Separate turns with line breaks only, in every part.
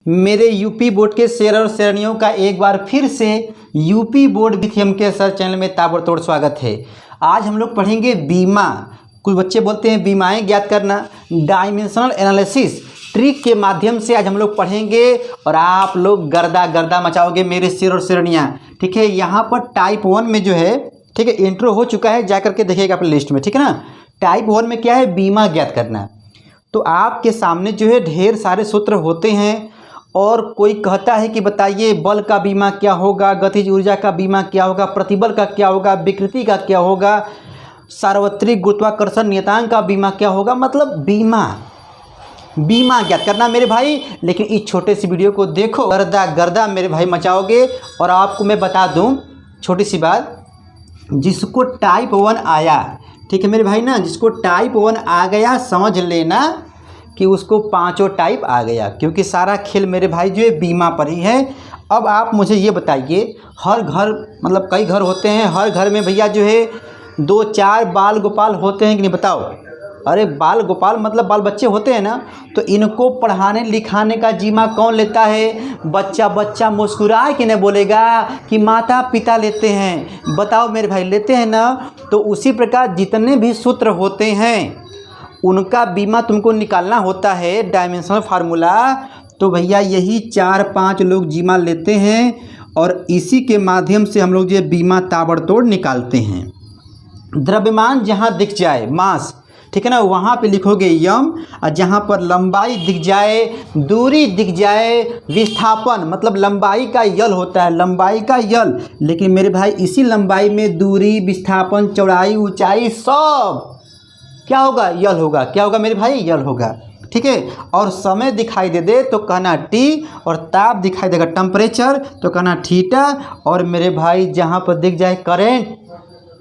मेरे UP board के शेर और शेरनियों का एक बार फिर से UP board with MK sir channel में ताबड़तोड़ स्वागत है। आज हम लोग पढ़ेंगे बीमा। कुछ बच्चे बोलते हैं बीमाएं ज्ञात करना, डायमेंशनल एनालिसिस ट्रिक के माध्यम से आज हम लोग पढ़ेंगे और आप लोग गर्दा गर्दा मचाओगे मेरे शेर और शेरनियाँ। ठीक है, यहाँ पर टाइप 1 में जो है, ठीक है, इंट्रो हो चुका है, जा करके देखिएगा अपने लिस्ट में। ठीक है ना, टाइप 1 में क्या है, बीमा ज्ञात करना। तो आपके सामने जो है ढेर सारे सूत्र होते हैं और कोई कहता है कि बताइए बल का बीमा क्या होगा, गतिज ऊर्जा का बीमा क्या होगा, प्रतिबल का क्या होगा, विकृति का क्या होगा, सार्वत्रिक गुरुत्वाकर्षण नियतांक का बीमा क्या होगा। मतलब बीमा ज्ञात करना मेरे भाई। लेकिन इस छोटे सी वीडियो को देखो, गर्दा गर्दा मेरे भाई मचाओगे। और आपको मैं बता दूं छोटी सी बात, जिसको टाइप 1 आया, ठीक है मेरे भाई ना, जिसको टाइप 1 आ गया समझ लेना कि उसको पांचों टाइप आ गया, क्योंकि सारा खेल मेरे भाई जो है बीमा पर ही है। अब आप मुझे ये बताइए, हर घर मतलब कई घर होते हैं, हर घर में भैया जो है 2-4 बाल गोपाल होते हैं कि नहीं, बताओ। अरे बाल गोपाल मतलब बाल बच्चे होते हैं ना, तो इनको पढ़ाने लिखाने का जिम्मा कौन लेता है? बच्चा बच्चा मुस्कुराए कि नहीं बोलेगा कि माता पिता लेते हैं। बताओ मेरे भाई, लेते हैं ना। तो उसी प्रकार जितने भी सूत्र होते हैं उनका बीमा तुमको निकालना होता है, डायमेंशनल फार्मूला। तो भैया यही 4-5 लोग जिम्मा लेते हैं और इसी के माध्यम से हम लोग जो बीमा ताबड़तोड़ निकालते हैं। द्रव्यमान जहाँ दिख जाए, मास, ठीक है ना, वहाँ पे लिखोगे यम, और जहाँ पर लंबाई दिख जाए, दूरी दिख जाए, विस्थापन मतलब लंबाई का यल होता है, लंबाई का यल। लेकिन मेरे भाई इसी लंबाई में दूरी, विस्थापन, चौड़ाई, ऊंचाई सब क्या होगा? यल होगा। क्या होगा मेरे भाई? यल होगा। ठीक है, और समय दिखाई दे तो कहना टी, और ताप दिखाई देगा टेम्परेचर तो कहना थीटा, और मेरे भाई जहाँ पर दिख जाए करेंट,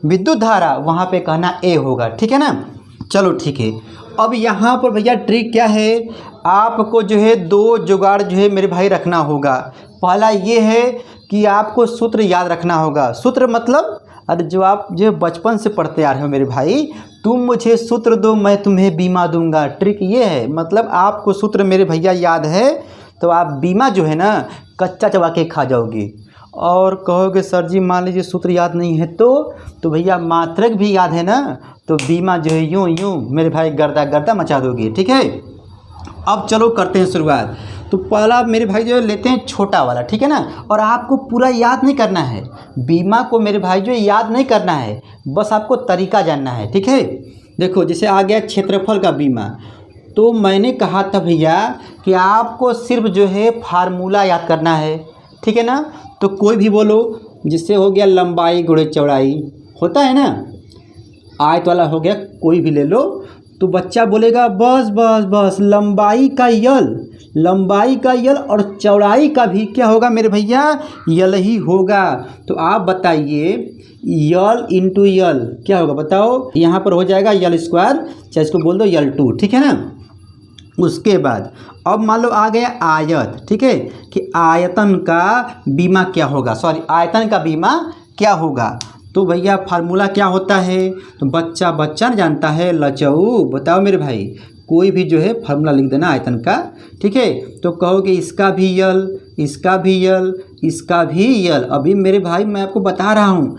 विद्युत धारा, वहाँ पे कहना ए होगा। ठीक है ना, चलो ठीक है। अब यहाँ पर भैया ट्रिक क्या है, आपको जो है 2 जुगाड़ जो है मेरे भाई रखना होगा। पहला ये है कि आपको सूत्र याद रखना होगा। सूत्र मतलब अरे जो आप जो बचपन से पढ़ते आ रहे हो मेरे भाई, तुम मुझे सूत्र दो मैं तुम्हें बीमा दूंगा। ट्रिक ये है, मतलब आपको सूत्र मेरे भैया याद है तो आप बीमा जो है ना कच्चा चबा के खा जाओगे। और कहोगे सर जी मान लीजिए सूत्र याद नहीं है तो भैया मात्रक भी याद है ना, तो बीमा जो है यूं यूं मेरे भाई गर्दा गर्दा मचा दोगे। ठीक है, अब चलो करते हैं शुरुआत। तो पहला मेरे भाई जो है लेते हैं छोटा वाला, ठीक है ना। और आपको पूरा याद नहीं करना है, बीमा को मेरे भाई जो है याद नहीं करना है, बस आपको तरीका जानना है। ठीक है, देखो जैसे आ गया क्षेत्रफल का बीमा। तो मैंने कहा था भैया कि आपको सिर्फ जो है फार्मूला याद करना है। ठीक है ना, तो कोई भी बोलो, जिससे हो गया लंबाई गुणे चौड़ाई, होता है ना, आयत वाला हो गया, कोई भी ले लो। तो बच्चा बोलेगा बस बस बस लंबाई का यल, लंबाई का यल और चौड़ाई का भी क्या होगा मेरे भैया? यल ही होगा। तो आप बताइए यल इंटू यल क्या होगा बताओ? यहाँ पर हो जाएगा यल स्क्वायर, चाहे इसको बोल दो यल 2। ठीक है ना, उसके बाद अब मान लो आ गया आयत। ठीक है, कि आयतन का बीमा क्या होगा, सॉरी आयतन का बीमा क्या होगा। तो भैया फार्मूला क्या होता है? तो बच्चा बच्चा जानता है, लचऊ। बताओ मेरे भाई, कोई भी जो है फार्मूला लिख देना आयतन का। ठीक है, तो कहोगे इसका भी यल, इसका भी यल, इसका भी यल। अभी मेरे भाई मैं आपको बता रहा हूँ,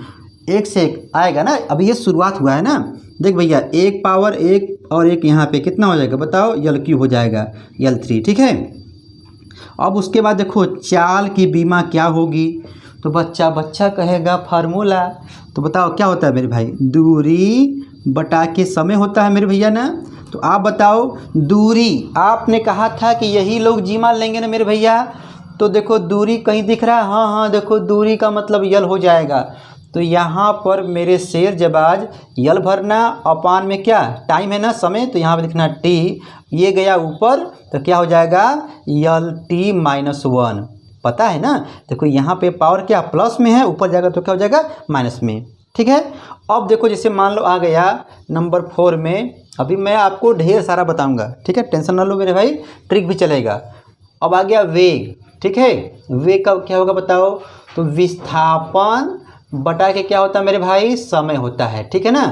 एक से एक आएगा ना, अभी ये शुरुआत हुआ है ना। देख भैया 1 पावर 1 और 1 यहाँ पे कितना हो जाएगा बताओ? यल क्यू हो जाएगा, यल 3। ठीक है, अब उसके बाद देखो चाल की बीमा क्या होगी। तो बच्चा बच्चा कहेगा फार्मूला। तो बताओ क्या होता है मेरे भाई? दूरी बटा के समय होता है मेरे भैया ना। तो आप बताओ दूरी, आपने कहा था कि यही लोग जीमा लेंगे ना मेरे भैया। तो देखो दूरी कहीं दिख रहा है, हाँ हाँ देखो दूरी का मतलब यल हो जाएगा। तो यहाँ पर मेरे शेर जबाज यल भरना, अपान में क्या टाइम है ना, समय, तो यहाँ पर लिखना टी, ये गया ऊपर तो क्या हो जाएगा? यल टी -1। पता है ना, देखो यहाँ पे पावर क्या प्लस में है, ऊपर जाएगा तो क्या हो जाएगा? माइनस में। ठीक है, अब देखो जैसे मान लो आ गया नंबर 4 में, अभी मैं आपको ढेर सारा बताऊंगा। ठीक है, टेंशन ना लो मेरे भाई, ट्रिक भी चलेगा। अब आ गया वेग। ठीक है, वेग का क्या होगा बताओ? तो विस्थापन बटा के क्या होता है मेरे भाई? समय होता है। ठीक है ना,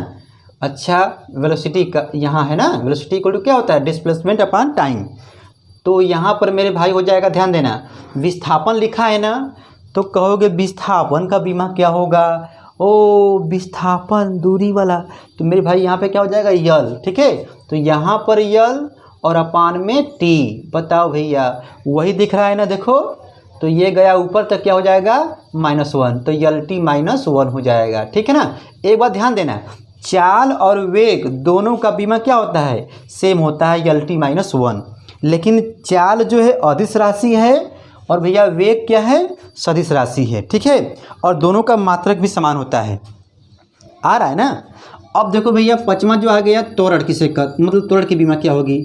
अच्छा वेलोसिटी का यहाँ है ना, वेलोसिटी इक्वल टू क्या होता है? Displacement upon time. तो यहाँ पर मेरे भाई हो जाएगा, ध्यान देना, विस्थापन लिखा है ना, तो कहोगे विस्थापन का बीमा क्या होगा, ओ विस्थापन दूरी वाला, तो मेरे भाई यहाँ पे क्या हो जाएगा, यल। ठीक है, तो यहाँ पर यल और अपान में टी। बताओ भैया, वही दिख रहा है ना, देखो, तो ये गया ऊपर तक, क्या हो जाएगा, -1, तो यल टी -1 हो जाएगा। ठीक है ना। एक बात ध्यान देना, चाल और वेग दोनों का बीमा क्या होता है, सेम होता है, यल टी -1। लेकिन चाल जो है अदिश राशि है और भैया वेग क्या है, सदिश राशि है। ठीक है, और दोनों का मात्रक भी समान होता है। आ रहा है ना। अब देखो भैया, पांचवा जो आ गया, त्वरण किसे का, मतलब त्वरण की बीमा क्या होगी,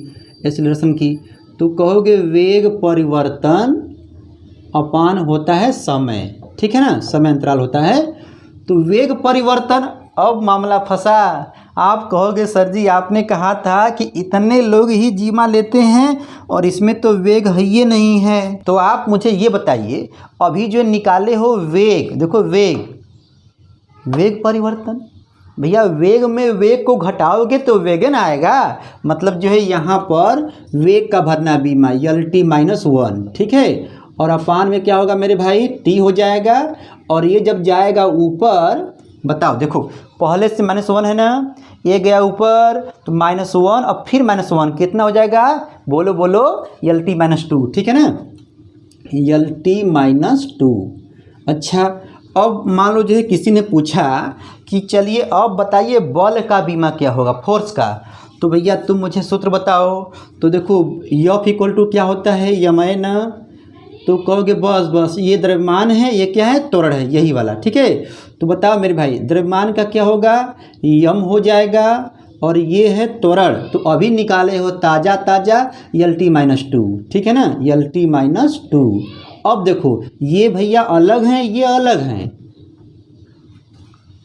एक्सीलरेशन की, तो कहोगे वेग परिवर्तन अपान होता है समय। ठीक है ना, समय अंतराल होता है, तो वेग परिवर्तन। अब मामला फंसा। आप कहोगे सर जी आपने कहा था कि इतने लोग ही बीमा लेते हैं और इसमें तो वेग है ही नहीं है। तो आप मुझे ये बताइए, अभी जो निकाले हो वेग, देखो वेग परिवर्तन, भैया वेग में वेग को घटाओगे तो वेगन आएगा, मतलब जो है यहाँ पर वेग का भरना बीमा, यल टी -1। ठीक है, और अपान में क्या होगा मेरे भाई, टी हो जाएगा, और ये जब जाएगा ऊपर, बताओ देखो, पहले से -1 है ना, ये गया ऊपर तो -1 और फिर -1, कितना हो जाएगा, बोलो बोलो, यल टी -2। ठीक है ना, यल टी -2। अच्छा, अब मान लो जो है किसी ने पूछा कि चलिए अब बताइए बल का बीमा क्या होगा, फोर्स का, तो भैया तुम मुझे सूत्र बताओ। तो देखो F = क्या होता है, यमन, तो कहोगे बस ये द्रव्यमान है, ये क्या है, त्वरण है, यही वाला। ठीक है, तो बताओ मेरे भाई द्रव्यमान का क्या होगा, यम हो जाएगा, और ये है त्वरण, तो अभी निकाले हो ताज़ा यल टी -2। ठीक है ना, यल टी -2। अब देखो ये भैया अलग हैं, ये अलग हैं,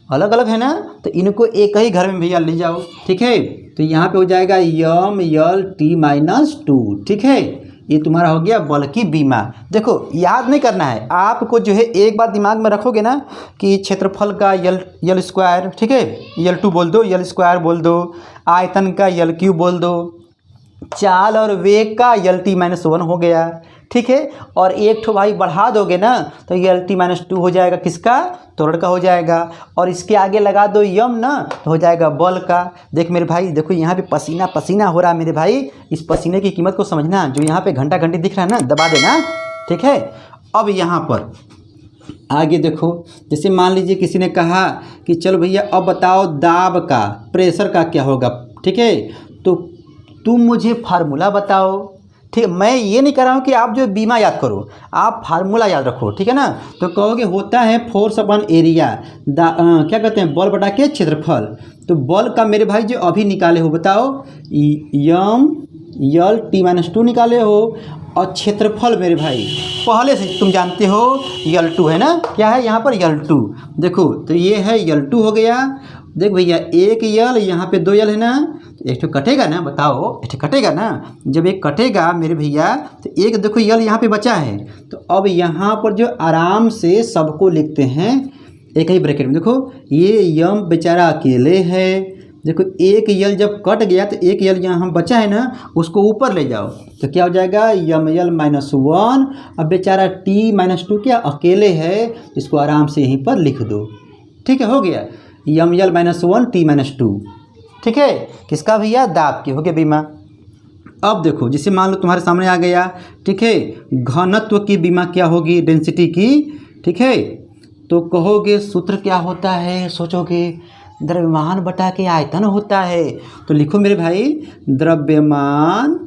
अलग अलग है ना, तो इनको एक ही घर में भैया ले जाओ। ठीक है, तो यहाँ पे हो जाएगा यम यल टी -2। ठीक है, ये तुम्हारा हो गया बल की बीमा। देखो याद नहीं करना है आपको, जो है एक बार दिमाग में रखोगे ना कि क्षेत्रफल का यल स्क्वायर, ठीक है, यल2 बोल दो, यल स्क्वायर बोल दो, आयतन का यल3 बोल दो, चाल और वेग का यल टी -1 हो गया। ठीक है, और एक ठो भाई बढ़ा दोगे ना तो यल टी -2 हो जाएगा, किसका, त्वरण का हो जाएगा, और इसके आगे लगा दो यम ना, तो हो जाएगा बल का। देख मेरे भाई, देखो यहाँ पे पसीना पसीना हो रहा है मेरे भाई, इस पसीने की कीमत को समझना, जो यहाँ पे घंटा घंटी दिख रहा है ना, दबा देना। ठीक है, अब यहाँ पर आगे देखो, जैसे मान लीजिए किसी ने कहा कि चलो भैया अब बताओ दाब का, प्रेशर का क्या होगा। ठीक है, तो तुम मुझे फार्मूला बताओ। ठीक है, मैं ये नहीं कर रहा हूँ कि आप जो बीमा याद करो, आप फार्मूला याद रखो। ठीक है ना, तो कहोगे होता है फोर्स अपन एरिया, क्या कहते हैं, बल बटा के क्षेत्रफल। तो बल का मेरे भाई जो अभी निकाले हो, बताओ, यम यल टी -2 निकाले हो, और क्षेत्रफल मेरे भाई पहले से तुम जानते हो यल2 है ना, क्या है यहाँ पर, यल2। देखो तो ये है यल2 हो गया। देख भैया एक यल, यहाँ पे 2 यल है ना, एक तो कटेगा ना, बताओ एक तो कटेगा ना, जब एक कटेगा मेरे भैया तो एक देखो यल यहाँ पे बचा है, तो अब यहाँ पर जो आराम से सबको लिखते हैं एक ही ब्रैकेट में। देखो ये यम बेचारा अकेले है, देखो एक यल जब कट गया तो एक यल यहाँ बचा है ना, उसको ऊपर ले जाओ तो क्या हो जाएगा, यम यल -1। अब बेचारा टी -2 क्या अकेले है, इसको आराम से यहीं पर लिख दो। ठीक है, हो गया यम यल -1 टी -2। ठीक है, किसका भैया, दाब की, हो गया बीमा। अब देखो जैसे मान लो तुम्हारे सामने आ गया, ठीक है, घनत्व की बीमा क्या होगी, डेंसिटी की। ठीक है, तो कहोगे सूत्र क्या होता है, सोचोगे द्रव्यमान बटा के आयतन होता है, तो लिखो मेरे भाई द्रव्यमान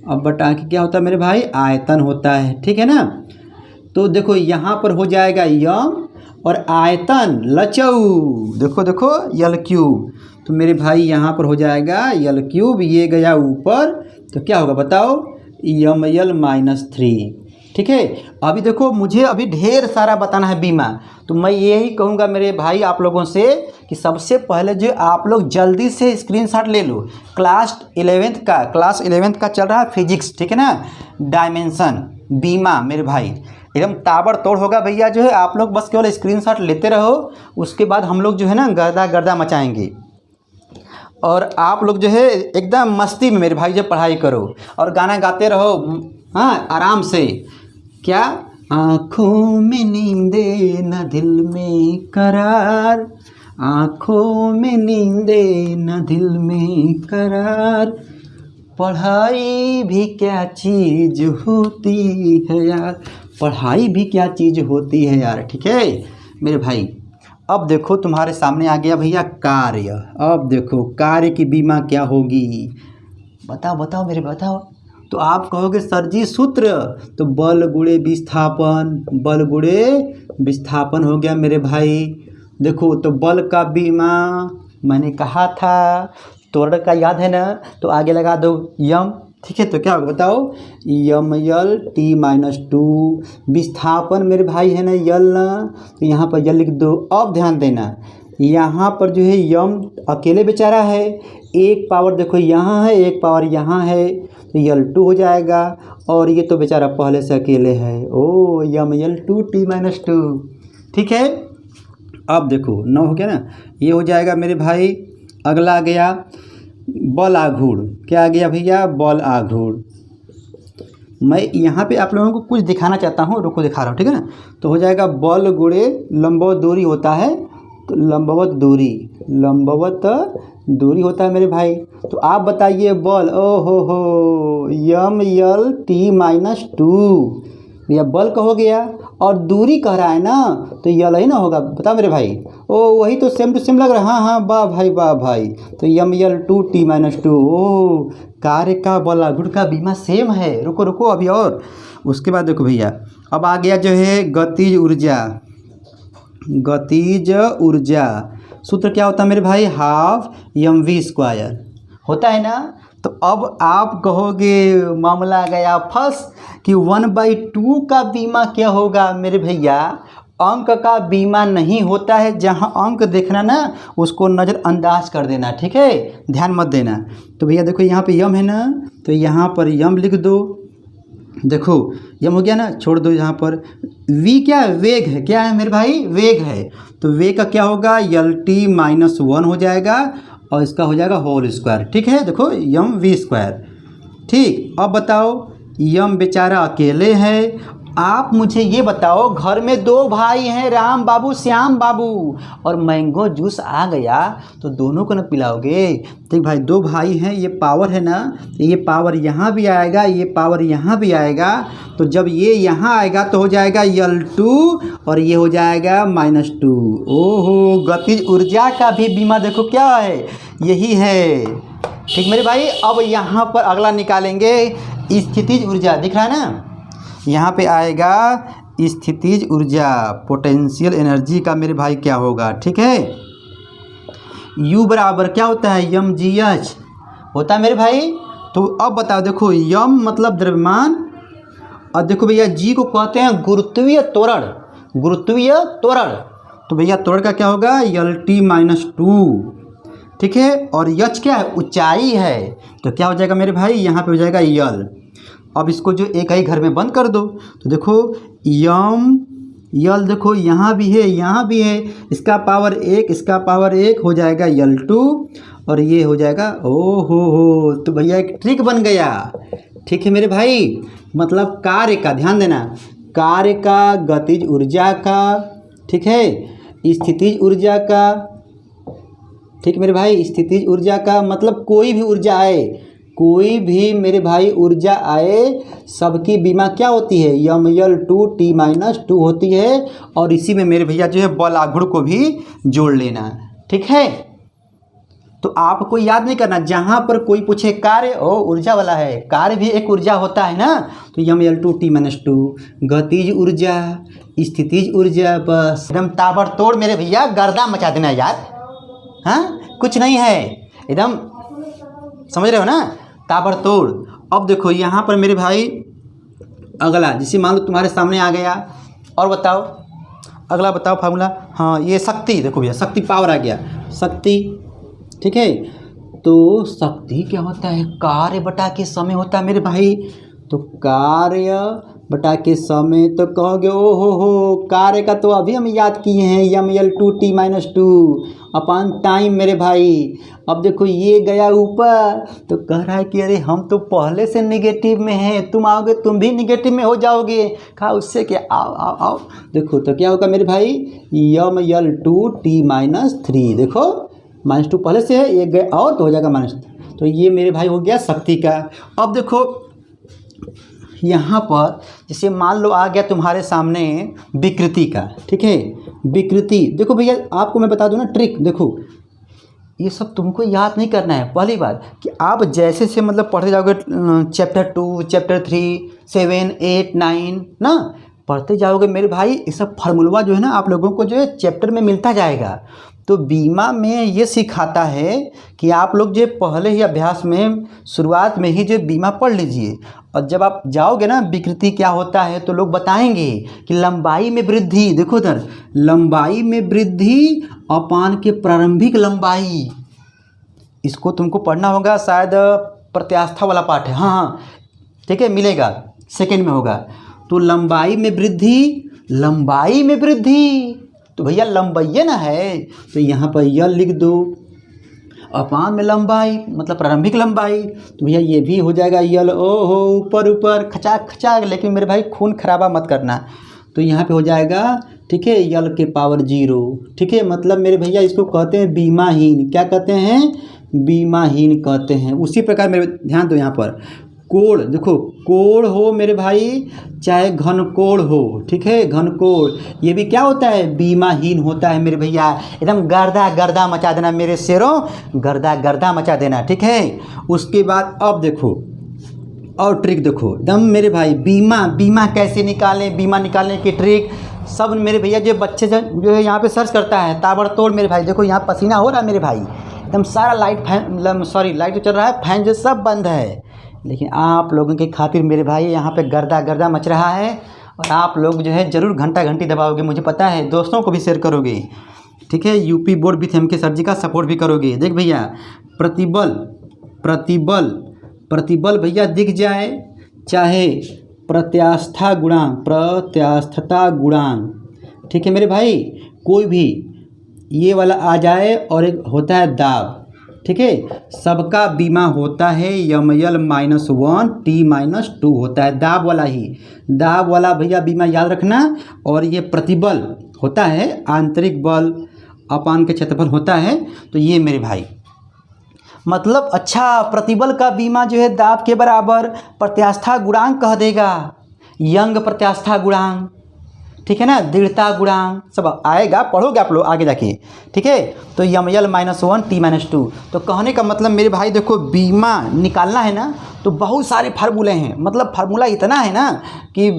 अब बटा के क्या होता है मेरे भाई, आयतन होता है। ठीक है ना, तो देखो यहाँ पर हो जाएगा यम और आयतन लचौ, देखो देखो यल3, तो मेरे भाई यहाँ पर हो जाएगा यल3, ये गया ऊपर तो क्या होगा बताओ, यम यल -3। ठीक है, अभी देखो मुझे अभी ढेर सारा बताना है बीमा, तो मैं यही कहूँगा मेरे भाई आप लोगों से कि सबसे पहले जो आप लोग जल्दी से स्क्रीनशॉट ले लो। क्लास 11th का चल रहा है फिजिक्स, ठीक है ना, डायमेंशन बीमा मेरे भाई एकदम ताबड़तोड़ होगा भैया। जो है आप लोग बस केवल स्क्रीनशॉट लेते रहो, उसके बाद हम लोग जो है ना गर्दा गर्दा मचाएंगे। और आप लोग जो है एकदम मस्ती में मेरे भाई जब पढ़ाई करो और गाना गाते रहो, हाँ आराम से। क्या? आँखों में नींदे न दिल में करार, आँखों में नींदे न दिल में करार, पढ़ाई भी क्या चीज़ होती है यार, पढ़ाई भी क्या चीज़ होती है यार। ठीक है मेरे भाई। अब देखो तुम्हारे सामने आ गया भैया कार्य। अब देखो कार्य की बीमा क्या होगी, बताओ बताओ मेरे बताओ। तो आप कहोगे सर जी सूत्र, तो बल गुणे विस्थापन, बल गुणे विस्थापन हो गया मेरे भाई। देखो तो बल का बीमा मैंने कहा था, त्वरण का याद है ना, तो आगे लगा दो यम। ठीक है, तो क्या होगा बताओ, यम यल टी माइनस टू। विस्थापन मेरे भाई है ना यल ना, तो यहाँ पर यल लिख दो। अब ध्यान देना, यहाँ पर जो है यम अकेले बेचारा है, एक पावर देखो यहाँ है, एक पावर यहाँ है, तो यल टू हो जाएगा। और ये तो बेचारा पहले से अकेले है, ओ M L two T minus two. ठीक है, अब देखो 9 हो गया ना, ये हो जाएगा मेरे भाई। अगला आ गया बल आघूर्ण। क्या आ गया भैया? बल आघूर्ण। मैं यहाँ पे आप लोगों को कुछ दिखाना चाहता हूँ, रुको दिखा रहा हूँ, ठीक है ना। तो हो जाएगा बल गुणे लंबवत दूरी होता है, तो लंबवत दूरी, लंबवत दूरी होता है मेरे भाई। तो आप बताइए बल, ओ हो यम यल टी माइनस टू, यह बल का हो गया और दूरी कह रहा है ना, तो यल ही ना होगा, बता मेरे भाई। ओ वही तो सेम टू सेम लग रहा है, हाँ हाँ वाह भाई वाह भाई। तो M L two T minus two. ओ कार्य का बल आघूर्ण का बीमा सेम है। रुको रुको अभी और उसके बाद देखो भैया, अब आ गया जो है गतिज ऊर्जा। गतिज ऊर्जा सूत्र क्या होता है मेरे भाई? हाफ एम वी स्क्वायर होता है ना। तो अब आप कहोगे मामला गया फंस कि 1/2 का बीमा क्या होगा मेरे भैया? अंक का बीमा नहीं होता है, जहां अंक देखना ना उसको नज़रअंदाज कर देना, ठीक है, ध्यान मत देना। तो भैया देखो यहाँ पे यम है ना, तो यहाँ पर यम लिख दो। देखो यम हो गया ना, छोड़ दो यहाँ पर। वी क्या है? वेग है। क्या है मेरे भाई? वेग है। तो वेग का क्या होगा? यल टी माइनस 1 हो जाएगा और इसका हो जाएगा होल स्क्वायर। ठीक है, देखो यम वी स्क्वायर। ठीक, अब बताओ यम बेचारा अकेले है। आप मुझे ये बताओ, घर में 2 भाई हैं, राम बाबू श्याम बाबू, और मैंगो जूस आ गया तो दोनों को ना पिलाओगे? ठीक भाई, 2 भाई हैं, ये पावर है ना, ये पावर यहाँ भी आएगा, ये पावर यहाँ भी आएगा। तो जब ये यहाँ आएगा तो हो जाएगा यल टू और ये हो जाएगा माइनस टू। ओहो, गतिज ऊर्जा का भी बीमा देखो क्या है, यही है। ठीक मेरे भाई, अब यहाँ पर अगला निकालेंगे स्थितिज ऊर्जा। दिख रहा है ना, यहाँ पे आएगा स्थितिज ऊर्जा, पोटेंशियल एनर्जी का मेरे भाई क्या होगा? ठीक है, U बराबर क्या होता है? यम जी एच होता है मेरे भाई। तो अब बताओ, देखो यम मतलब द्रव्यमान, और देखो भैया जी को कहते हैं गुरुत्वीय त्वरण, गुरुत्वीय त्वरण। तो भैया त्वरण का क्या होगा? यल टी माइनस टू। ठीक है, और यच क्या है? ऊंचाई है। तो क्या हो जाएगा मेरे भाई? यहाँ पे हो जाएगा यल। अब इसको जो एक ही घर में बंद कर दो, तो देखो यम यल, देखो यहाँ भी है यहाँ भी है, इसका पावर 1, इसका पावर 1 हो जाएगा यल टू, और ये हो जाएगा ओ हो। तो भैया एक ट्रिक बन गया। ठीक है मेरे भाई, मतलब कार्य का ध्यान देना, कार्य का, गतिज ऊर्जा का, ठीक है, स्थितिज ऊर्जा का। ठीक मेरे भाई, स्थितिज ऊर्जा का मतलब कोई भी ऊर्जा आए, कोई भी मेरे भाई ऊर्जा आए, सबकी बीमा क्या होती है? M L two T minus two होती है। और इसी में मेरे भैया जो है बल आघूर्ण को भी जोड़ लेना। ठीक है, तो आपको याद नहीं करना, जहाँ पर कोई पूछे कार्य, ओ ऊर्जा वाला है, कार्य भी एक ऊर्जा होता है ना, तो M L two T minus two. गतिज ऊर्जा, स्थितिज ऊर्जा, बस एकदम ताबड़तोड़ मेरे भैया गर्दा मचा देना यार। हाँ, कुछ नहीं है, एकदम समझ रहे हो ना, ताबड़तोड़। अब देखो यहाँ पर मेरे भाई अगला, जिसे मान लो तुम्हारे सामने आ गया, और बताओ अगला बताओ फार्मूला। हाँ, ये शक्ति, देखो भैया शक्ति पावर आ गया, शक्ति। ठीक है, तो शक्ति क्या होता है? कार्य बटा के समय होता है मेरे भाई। तो कार्य बटा के 100 में, तो कहोगे ओ हो कार्य का तो अभी हम याद किए हैं, ml2t-2 अपान टाइम मेरे भाई। अब देखो ये गया ऊपर, तो कह रहा है कि अरे हम तो पहले से निगेटिव में हैं, तुम आओगे तुम भी निगेटिव में हो जाओगे। कहा उससे क्या, आओ आओ आओ। देखो तो क्या होगा मेरे भाई, ml2t-3, देखो -2 पहले से है, एक गया और तो हो जाएगा -, तो ये मेरे भाई हो गया शक्ति का। अब देखो यहाँ पर जैसे मान लो आ गया तुम्हारे सामने विकृति का, ठीक है, विकृति। देखो भैया आपको मैं बता दूँ ना ट्रिक, देखो ये सब तुमको याद नहीं करना है। पहली बात कि आप जैसे से मतलब पढ़ते जाओगे चैप्टर 2, चैप्टर 3, 7, 8, 9 ना, पढ़ते जाओगे मेरे भाई, ये सब फार्मूला जो है ना आप लोगों को जो है चैप्टर में मिलता जाएगा। तो बीमा में ये सिखाता है कि आप लोग जो पहले ही अभ्यास में शुरुआत में ही जो बीमा पढ़ लीजिए, और जब आप जाओगे ना विकृति क्या होता है तो लोग बताएंगे कि लंबाई में वृद्धि, देखो उधर लंबाई में वृद्धि अपान के प्रारंभिक लंबाई, इसको तुमको पढ़ना होगा, शायद प्रत्यास्था वाला पाठ है, हाँ ठीक है, मिलेगा, सेकेंड में होगा। तो लंबाई में वृद्धि, लंबाई में वृद्धि, तो भैया लंबाई ना है, तो यहाँ पर यल लिख दो, अपान में लंबाई मतलब प्रारंभिक लंबाई, तो भैया ये भी हो जाएगा यल, ओहो ऊपर ऊपर खचाक खचाक, लेकिन मेरे भाई खून खराबा मत करना। तो यहाँ पे हो जाएगा, ठीक है, यल के पावर 0, ठीक है, मतलब मेरे भैया इसको कहते हैं बीमाहीन। क्या कहते हैं, बीमाहीन कहते हैं। उसी प्रकार मेरे ध्यान दो यहाँ पर कोण, देखो कोण हो मेरे भाई चाहे घनकोण हो, ठीक है, घनकोण ये भी क्या होता है, बीमाहीन होता है मेरे भैया। एकदम गर्दा गर्दा मचा देना मेरे शेरों, गर्दा गर्दा मचा देना, ठीक है। उसके बाद अब देखो और ट्रिक देखो एकदम मेरे भाई, बीमा कैसे निकालें, बीमा निकालने की ट्रिक सब मेरे भैया जो बच्चे जो है यहाँ पे सर्च करता है ताबड़तोड़ मेरे भाई। देखो यहाँ पसीना हो रहा है मेरे भाई, एकदम सारा लाइट फैन, सॉरी लाइट जो चल रहा है, फैन जो सब बंद है, लेकिन आप लोगों के खातिर मेरे भाई यहाँ पे गर्दा गर्दा मच रहा है। और आप लोग जो है ज़रूर घंटा घंटी दबाओगे, मुझे पता है, दोस्तों को भी शेयर करोगे, ठीक है, यूपी बोर्ड विथ एम के सर जी का सपोर्ट भी करोगे। देख भैया प्रतिबल प्रतिबल प्रतिबल भैया दिख जाए, चाहे प्रत्यास्था गुणांक, प्रत्यास्थता गुणांक, ठीक है मेरे भाई, कोई भी ये वाला आ जाए, और एक होता है दाब, ठीक है, सबका बीमा होता है ml-1 t-2 होता है, दाब वाला ही, दाब वाला भैया बीमा याद रखना। और ये प्रतिबल होता है आंतरिक बल अपान के क्षेत्रफल होता है, तो ये मेरे भाई मतलब अच्छा प्रतिबल का बीमा जो है दाब के बराबर प्रत्यास्था गुणांक कह देगा, यंग प्रत्यास्था गुणांक, ठीक है ना, दृढ़ता गुणांक सब आएगा, पढ़ोगे आप लोग आगे जाके, ठीक है। तो ml-1 t-2, तो कहने का मतलब मेरे भाई देखो बीमा निकालना है ना तो बहुत सारे फार्मूले हैं, मतलब फार्मूला इतना है ना कि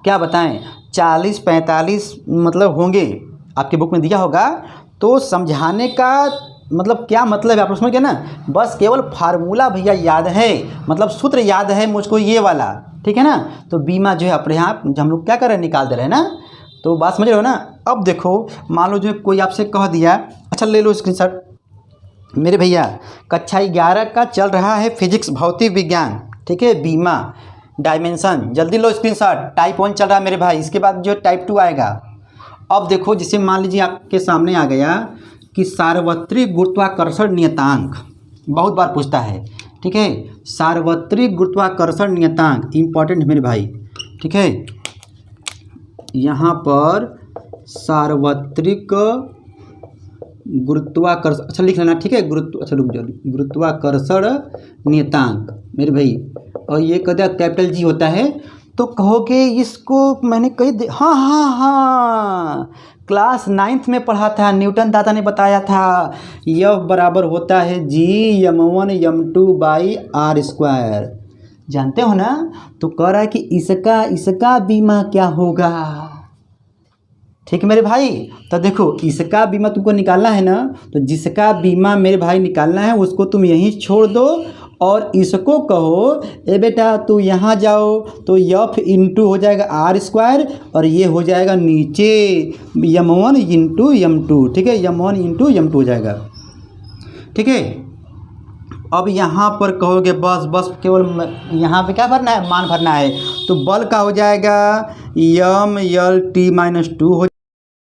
क्या बताएं, 40-45 मतलब होंगे, आपके बुक में दिया होगा। तो समझाने का मतलब क्या मतलब है आप लोग समझ गए ना, बस केवल फार्मूला भैया याद है, मतलब सूत्र याद है मुझको ये वाला, ठीक है ना। तो बीमा जो है अपने यहाँ हम लोग क्या कर रहे हैं, निकाल दे रहे हैं ना, तो बात समझ रहे हो ना। अब देखो मान लो जो कोई आपसे कह दिया, अच्छा ले लो स्क्रीनशॉट मेरे भैया, कक्षा 11 का चल रहा है फिजिक्स भौतिक विज्ञान, ठीक है, बीमा डायमेंशन, जल्दी लो स्क्रीनशॉट, टाइप 1 चल रहा है मेरे भाई, इसके बाद जो टाइप 2 आएगा। अब देखो जैसे मान लीजिए आपके सामने आ गया कि सार्वत्रिक गुरुत्वाकर्षण नियतांक, बहुत बार पूछता है, ठीक है, सार्वत्रिक गुरुत्वाकर्षण नियतांक इंपॉर्टेंट है मेरे भाई, ठीक है। यहाँ पर सार्वत्रिक गुरुत्वाकर्षण, अच्छा लिख लेना, ठीक है, अच्छा रुक जाओ, गुरुत्वाकर्षण नियतांक मेरे भाई, और ये कहते हैं कैपिटल जी होता है। तो कहोगे इसको मैंने कहीं हाँ हाँ हाँ क्लास 9th में पढ़ा था, न्यूटन दादा ने बताया था, F बराबर होता है G(m1m2/r²), जानते हो ना। तो कह रहा है कि इसका बीमा क्या होगा, ठीक है मेरे भाई। तो देखो इसका बीमा तुमको निकालना है ना, तो जिसका बीमा मेरे भाई निकालना है उसको तुम यहीं छोड़ दो, और इसको कहो ए बेटा तू यहाँ जाओ, तो F इंटू हो जाएगा r², और ये हो जाएगा नीचे m1 इंटू m2, ठीक है, m1 इंटू m2 हो जाएगा, ठीक है। अब यहाँ पर कहोगे बस बस केवल यहाँ पे क्या भरना है, मान भरना है। तो बल का हो जाएगा यम यल टी माइनस 2 हो